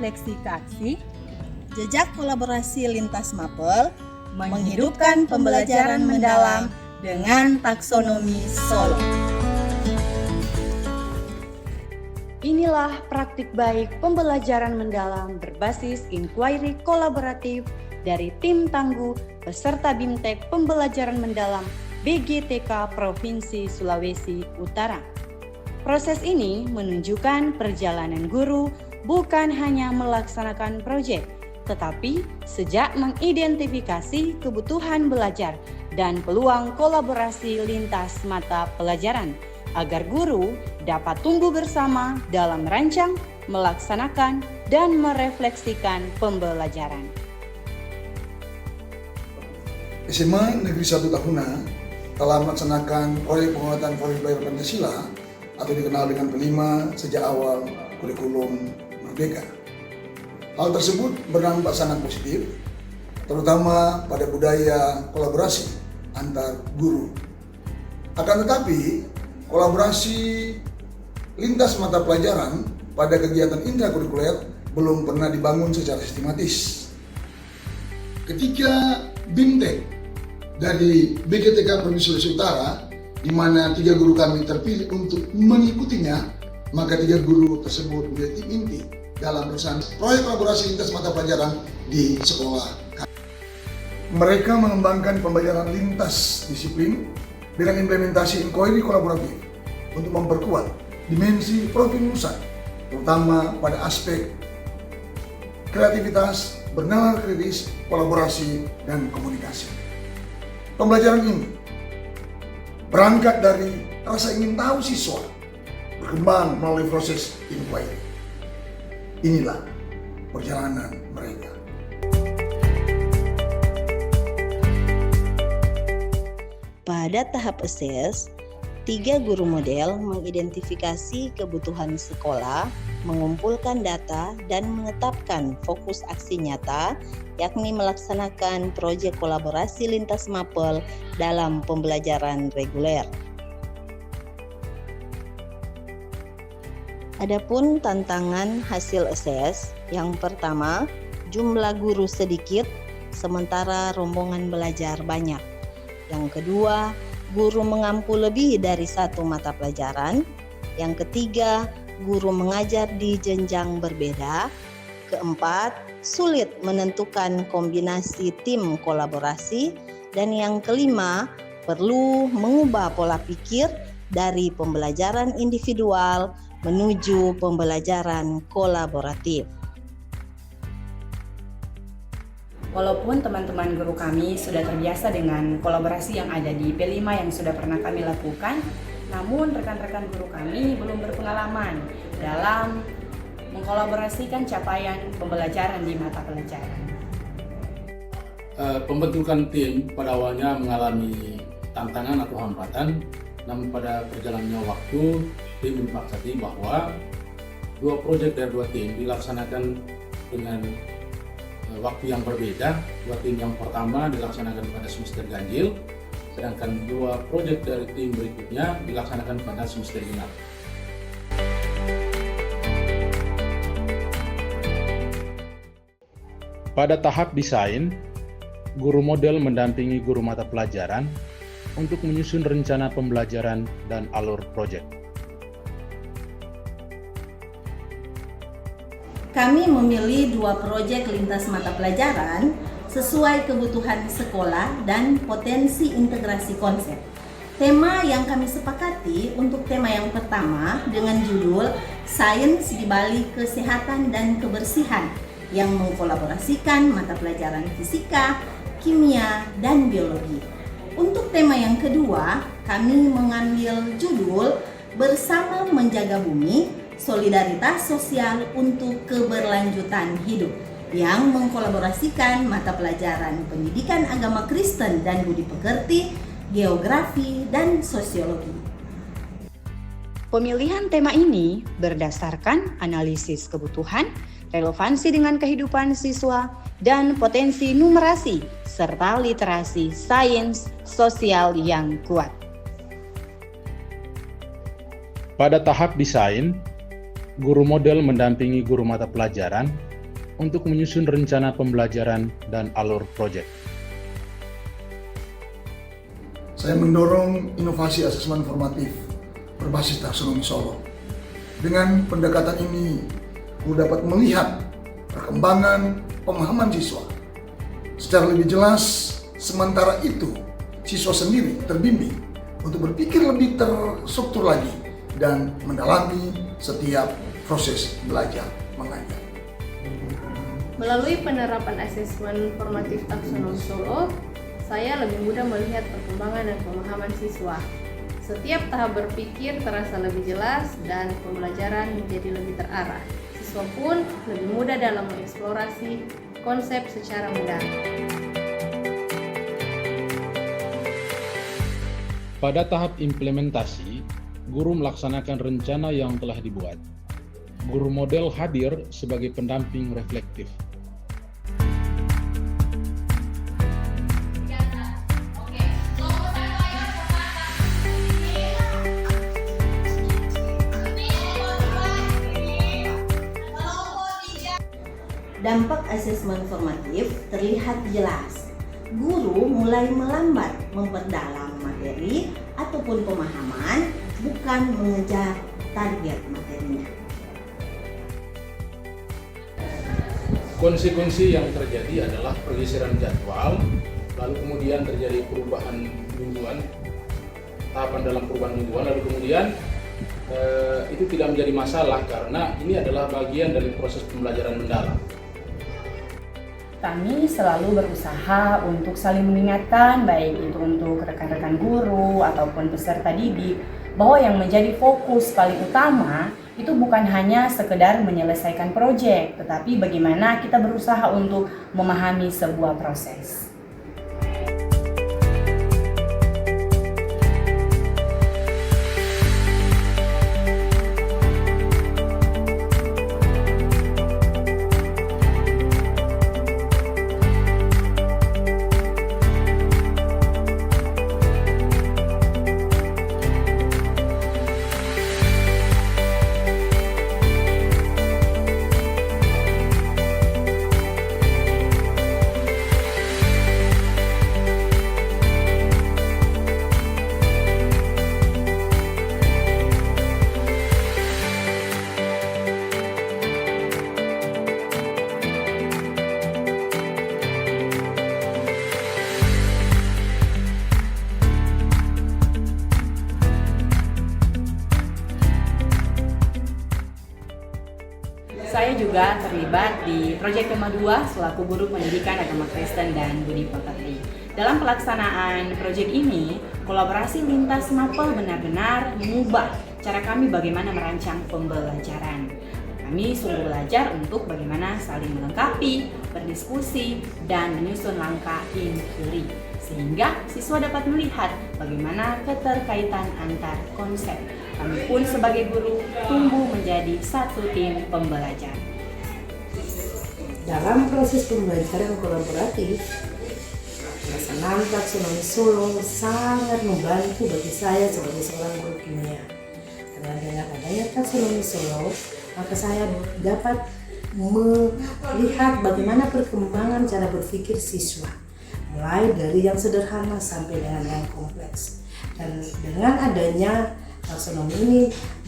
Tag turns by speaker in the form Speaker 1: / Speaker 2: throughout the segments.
Speaker 1: refleksi ke aksi, jejak kolaborasi lintas mapel, menghidupkan pembelajaran mendalam dengan taksonomi Solo.
Speaker 2: Inilah praktik baik pembelajaran mendalam berbasis inquiry kolaboratif dari tim tangguh peserta BIMTEK Pembelajaran Mendalam BGTK Provinsi Sulawesi Utara. Proses ini menunjukkan perjalanan guru bukan hanya melaksanakan proyek, tetapi sejak mengidentifikasi kebutuhan belajar dan peluang kolaborasi lintas mata pelajaran, agar guru dapat tumbuh bersama dalam merancang, melaksanakan, dan merefleksikan pembelajaran.
Speaker 3: SMA Negeri 1 Tahuna telah melaksanakan proyek penguatan proyek belajar Pancasila atau dikenal dengan PELIMA sejak awal kurikulum Merdeka. Hal tersebut berdampak sangat positif, terutama pada budaya kolaborasi antar guru. Akan tetapi, kolaborasi lintas mata pelajaran pada kegiatan intrakurikuler belum pernah dibangun secara sistematis. Ketika BIMTEK dari BGTK Provinsi Sulawesi Utara, di mana 3 guru kami terpilih untuk mengikutinya, maka 3 guru tersebut menjadi tim inti dalam perusahaan proyek kolaborasi lintas mata pelajaran di sekolah. Mereka mengembangkan pembelajaran lintas disiplin dengan implementasi inquiry kolaboratif untuk memperkuat dimensi profil-nusan, terutama pada aspek kreativitas, bernalar kritis, kolaborasi, dan komunikasi. Pembelajaran ini berangkat dari rasa ingin tahu siswa, berkembang melalui proses inquiry. Inilah perjalanan mereka.
Speaker 4: Pada tahap assess, 3 guru model mengidentifikasi kebutuhan sekolah, mengumpulkan data, dan menetapkan fokus aksi nyata, yakni melaksanakan proyek kolaborasi lintas mapel dalam pembelajaran reguler. Adapun tantangan hasil assess, yang pertama, jumlah guru sedikit, sementara rombongan belajar banyak. Yang kedua, guru mengampu lebih dari 1 mata pelajaran. Yang ketiga, guru mengajar di jenjang berbeda. Keempat, sulit menentukan kombinasi tim kolaborasi. Dan yang kelima, perlu mengubah pola pikir dari pembelajaran individual menuju pembelajaran kolaboratif.
Speaker 5: Walaupun teman-teman guru kami sudah terbiasa dengan kolaborasi yang ada di P5 yang sudah pernah kami lakukan, namun rekan-rekan guru kami belum berpengalaman dalam mengkolaborasikan capaian pembelajaran di mata pelajaran.
Speaker 6: Pembentukan tim pada awalnya mengalami tantangan atau hambatan, namun pada perjalannya waktu tim menyepakati bahwa 2 proyek dari 2 tim dilaksanakan dengan waktu yang berbeda. 2 tim yang pertama dilaksanakan pada semester ganjil, sedangkan 2 proyek dari tim berikutnya dilaksanakan pada semester genap.
Speaker 7: Pada tahap desain, guru model mendampingi guru mata pelajaran untuk menyusun rencana pembelajaran dan alur proyek.
Speaker 1: Kami memilih 2 proyek lintas mata pelajaran sesuai kebutuhan sekolah dan potensi integrasi konsep. Tema yang kami sepakati untuk tema yang pertama dengan judul Sains di Balik Kesehatan dan Kebersihan yang mengkolaborasikan mata pelajaran fisika, kimia, dan biologi. Untuk tema yang kedua, kami mengambil judul Bersama Menjaga Bumi, Solidaritas Sosial untuk Keberlanjutan Hidup yang mengkolaborasikan mata pelajaran Pendidikan Agama Kristen dan Budi Pekerti, Geografi, dan Sosiologi.
Speaker 2: Pemilihan tema ini berdasarkan analisis kebutuhan, relevansi dengan kehidupan siswa, dan potensi numerasi serta literasi sains sosial yang kuat.
Speaker 7: Pada tahap desain, guru model mendampingi guru mata pelajaran untuk menyusun rencana pembelajaran dan alur proyek.
Speaker 3: Saya mendorong inovasi asesmen formatif berbasis taksonomi Solo. Dengan pendekatan ini, guru dapat melihat perkembangan pemahaman siswa secara lebih jelas. Sementara itu, siswa sendiri terbimbing untuk berpikir lebih terstruktur lagi dan mendalami setiap proses belajar mengajar.
Speaker 8: Melalui penerapan asesmen formatif taksonomi Solo, saya lebih mudah melihat perkembangan dan pemahaman siswa. Setiap tahap berpikir terasa lebih jelas dan pembelajaran menjadi lebih terarah. Siswa pun lebih mudah dalam mengeksplorasi konsep secara mudah.
Speaker 7: Pada tahap implementasi, guru melaksanakan rencana yang telah dibuat. Guru model hadir sebagai pendamping reflektif.
Speaker 1: Dampak asesmen formatif terlihat jelas. Guru mulai melambat memperdalam materi ataupun pemahaman, bukan mengejar target materinya.
Speaker 6: Konsekuensi yang terjadi adalah pergeseran jadwal, lalu kemudian terjadi perubahan mingguan, tahapan dalam perubahan mingguan, lalu kemudian itu tidak menjadi masalah karena ini adalah bagian dari proses pembelajaran mendalam.
Speaker 5: Kami selalu berusaha untuk saling mengingatkan, baik itu untuk rekan-rekan guru ataupun peserta didik, bahwa yang menjadi fokus paling utama itu bukan hanya sekedar menyelesaikan proyek, tetapi bagaimana kita berusaha untuk memahami sebuah proses. Saya juga terlibat di proyek tema 2 selaku guru pendidikan agama Kristen dan budi pekerti. Dalam pelaksanaan proyek ini, kolaborasi lintas mapel benar-benar mengubah cara kami bagaimana merancang pembelajaran. Kami sungguh belajar untuk bagaimana saling melengkapi, berdiskusi, dan menyusun langkah inkuri. Sehingga siswa dapat melihat bagaimana keterkaitan antar konsep. Kami pun sebagai guru tumbuh menjadi satu tim pembelajar.
Speaker 9: Dalam proses pembelajaran kolaboratif, pelaksanaan taksonomi Solo sangat membantu bagi saya sebagai seorang guru kimia. Karena dengan adanya taksonomi Solo, maka saya dapat melihat bagaimana perkembangan cara berpikir siswa, mulai dari yang sederhana sampai dengan yang kompleks. Dan dengan adanya taksonomi ini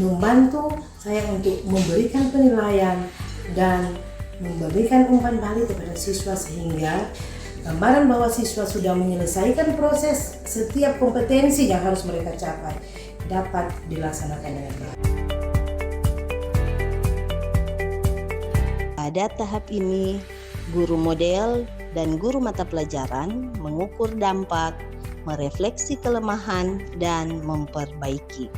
Speaker 9: membantu saya untuk memberikan penilaian dan memberikan umpan balik kepada siswa sehingga gambaran bahwa siswa sudah menyelesaikan proses setiap kompetensi yang harus mereka capai dapat dilaksanakan dengan baik.
Speaker 4: Pada tahap ini, guru model dan guru mata pelajaran mengukur dampak, merefleksi kelemahan, dan memperbaiki.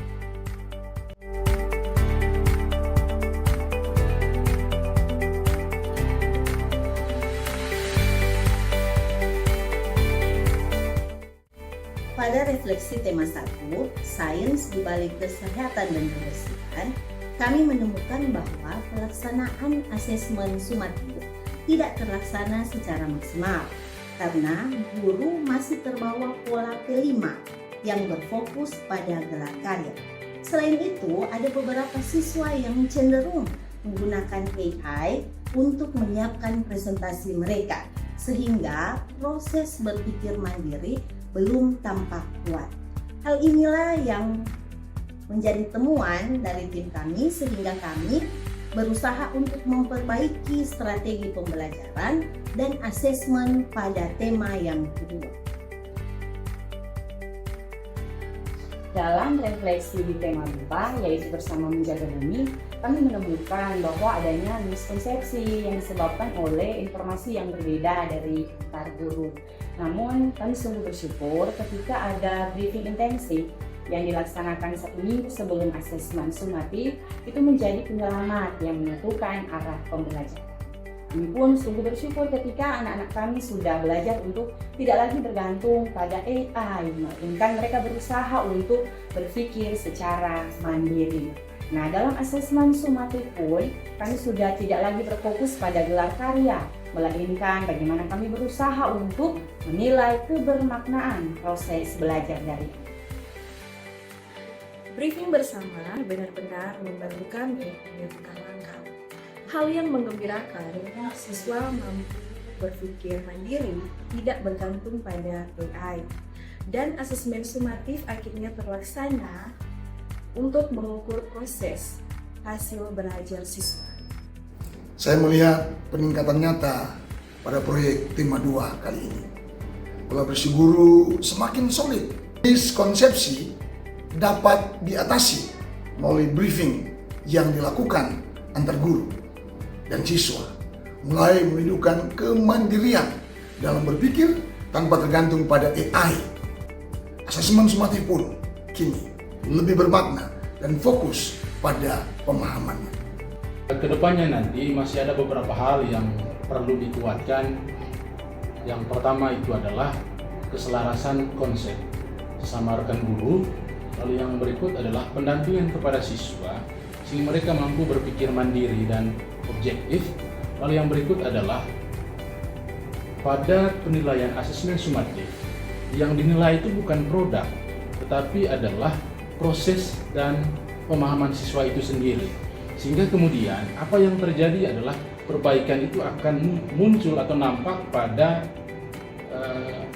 Speaker 1: Pada refleksi tema 1, sains di balik kesehatan dan kebersihan, kami menemukan bahwa pelaksanaan asesmen sumatif tidak terlaksana secara maksimal karena guru masih terbawa pola P5 yang berfokus pada gelar karya. Selain itu, ada beberapa siswa yang cenderung menggunakan AI untuk menyiapkan presentasi mereka, sehingga proses berpikir mandiri belum tampak kuat. Hal inilah yang menjadi temuan dari tim kami, sehingga kami berusaha untuk memperbaiki strategi pembelajaran dan asesmen pada tema yang kedua.
Speaker 5: Dalam refleksi di tema 2, yaitu bersama menjaga bumi, kami menemukan bahwa adanya miskonsepsi yang disebabkan oleh informasi yang berbeda dari antar guru. Namun, kami sungguh bersyukur ketika ada briefing intensif yang dilaksanakan 1 minggu sebelum asesmen sumatif, itu menjadi penyelamat yang menentukan arah pembelajaran. Kami pun sungguh bersyukur ketika anak-anak kami sudah belajar untuk tidak lagi bergantung pada AI, melainkan mereka berusaha untuk berpikir secara mandiri. Nah, dalam asesmen sumatif pun, kami sudah tidak lagi berfokus pada gelar karya, melainkan bagaimana kami berusaha untuk menilai kebermaknaan proses belajar dari.
Speaker 10: Briefing bersama benar-benar membantu kami menentukan langkah. Hal yang menggembirakan, siswa mampu berpikir mandiri, tidak bergantung pada AI. Dan asesmen sumatif akhirnya terlaksana untuk mengukur proses hasil belajar siswa.
Speaker 3: Saya melihat peningkatan nyata pada proyek tema 2 kali ini. Kolaborasi guru semakin solid. Miskonsepsi dapat diatasi melalui briefing yang dilakukan antar guru dan siswa, mulai menunjukkan kemandirian dalam berpikir tanpa tergantung pada AI. Asesmen sumatif pun kini lebih bermakna dan fokus pada pemahamannya.
Speaker 6: Kedepannya nanti masih ada beberapa hal yang perlu dikuatkan. Yang pertama itu adalah keselarasan konsep sesama rekan guru. Lalu yang berikut adalah pendampingan kepada siswa sehingga mereka mampu berpikir mandiri dan objektif. Lalu yang berikut adalah pada penilaian asesmen sumatif, yang dinilai itu bukan produk, tetapi adalah proses dan pemahaman siswa itu sendiri. Sehingga kemudian apa yang terjadi adalah perbaikan itu akan muncul atau nampak pada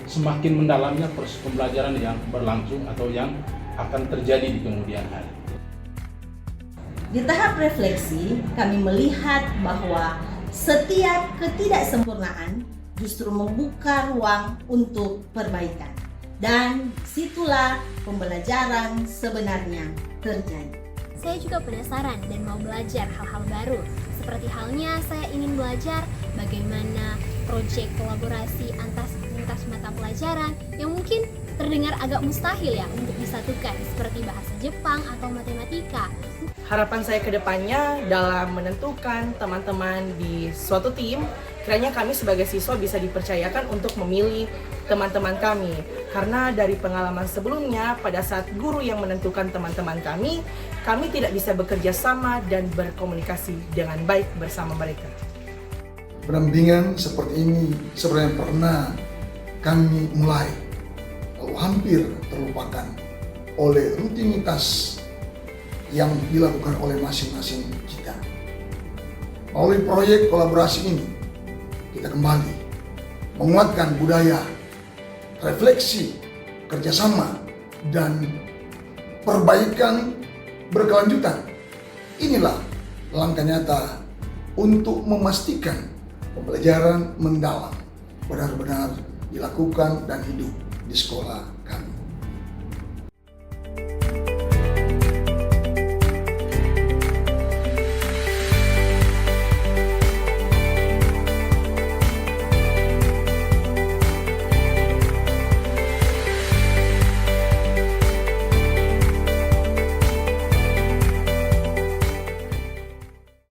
Speaker 6: semakin mendalamnya proses pembelajaran yang berlangsung atau yang akan terjadi di kemudian hari.
Speaker 1: Di tahap refleksi, kami melihat bahwa setiap ketidaksempurnaan justru membuka ruang untuk perbaikan. Dan situlah pembelajaran sebenarnya terjadi.
Speaker 11: Saya juga penasaran dan mau belajar hal-hal baru. Seperti halnya saya ingin belajar bagaimana proyek kolaborasi lintas mata pelajaran yang mungkin terdengar agak mustahil ya untuk disatukan, seperti bahasa Jepang atau matematika.
Speaker 9: Harapan saya ke depannya dalam menentukan teman-teman di suatu tim, kiranya kami sebagai siswa bisa dipercayakan untuk memilih teman-teman kami. Karena dari pengalaman sebelumnya, pada saat guru yang menentukan teman-teman kami tidak bisa bekerja sama dan berkomunikasi dengan baik bersama mereka.
Speaker 3: Pendampingan seperti ini sebenarnya pernah kami mulai, lalu hampir terlupakan oleh rutinitas yang dilakukan oleh masing-masing kita. Melalui proyek kolaborasi ini, kita kembali menguatkan budaya refleksi, kerjasama, dan perbaikan berkelanjutan. Inilah langkah nyata untuk memastikan pembelajaran mendalam benar-benar dilakukan dan hidup di sekolah kami.